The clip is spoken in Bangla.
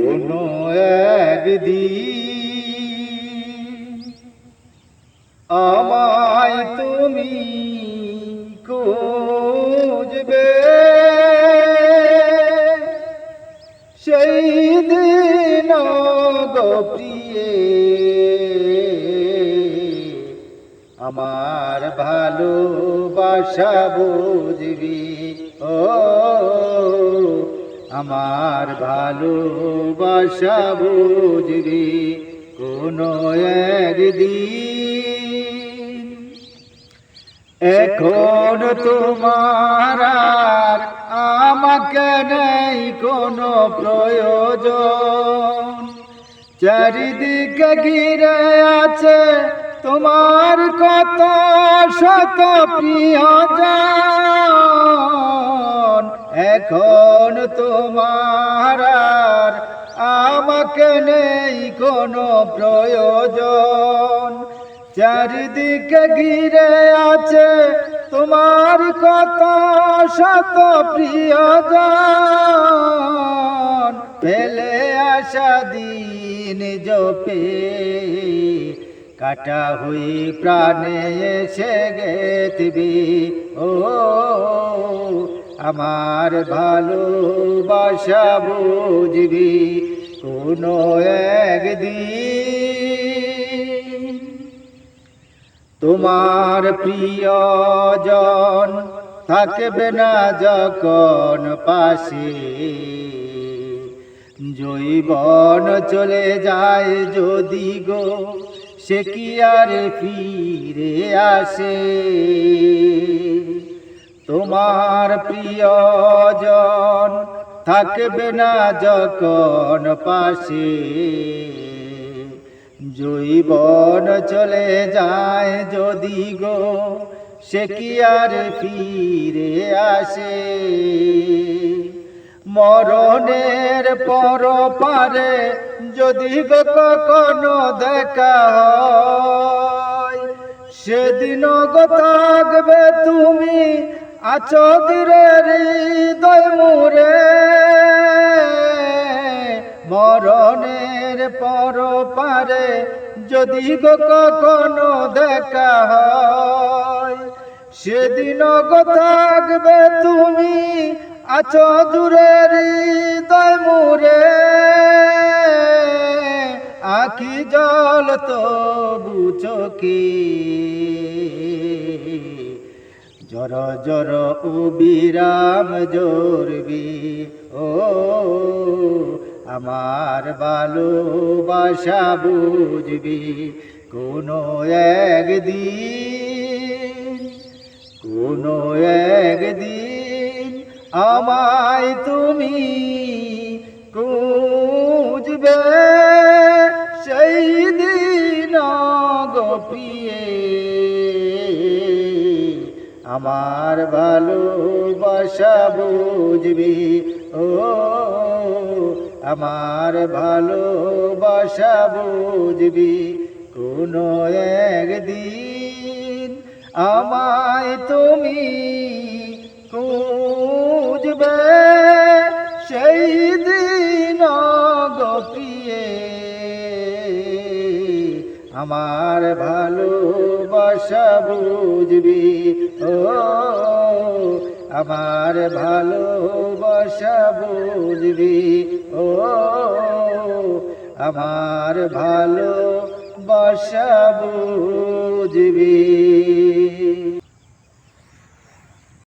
কোনো একদিন আমায় তুমি খুঁজবে, সেই দিন গো প্রিয়ে আমার ভালোবাসা বুঝবি। ও আমার ভালোবাসা বুঝবি কোনো একদিন। এখন তোমার আর আমাকে নেই কোনো প্রয়োজন, চারিদিকে ঘিরে আছে তোমার কত শত প্রিয়জন। এখন তোমার আর আমাকে নেই কোনো প্রয়োজন, চারিদিকে ঘিরে আছে তোমার কত শত প্রিয়জন। ফেলে আসা দিন জপে কাটা হয়ে প্রাণে এসে গেথবি। ও আমার ভালোবাসা বুঝবি কোনো একদিন। তোমার প্রিয়জন থাকবে না যখন পাশে, জৈবন চলে যায় যদি গো সে কি আর ফিরে আসে। তোমার প্রিয়জন থাকবে না যখন পাশে, জৈবন চলে যায় যদি গো সে কি আর ফিরে আসে। মরণের পর পারে যদি গো কখনো দেখা হয়, সেদিন গো থাকবে তুমি আছো দূরের হৃদয় মুরে। মরণের পর পারে যদি গো কখনো দেখা হয়, সেদিন গো থাকবে তুমি আছো দূরের হৃদয় মুরে। আখি জল তবু চোখে জর জর অবিরাম জরবি। ও আমার ভালোবাসা বুঝবি কোনো একদিন। কোনো একদিন আমায় তুমি খুঁজবে, সেই দিন গো প্রিয়ে আমার ভালোবাসা বুঝবি। ও আমার ভালোবাসা বুঝবি কোনো একদিন আমায় তুমি খুঁজবে, সেই দিন গো প্রিয়ে আমার ভালোবাসা বুঝবি। ও আমার ভালোবাসা বুঝবি। ও আমার ভালোবাসা বুঝবি।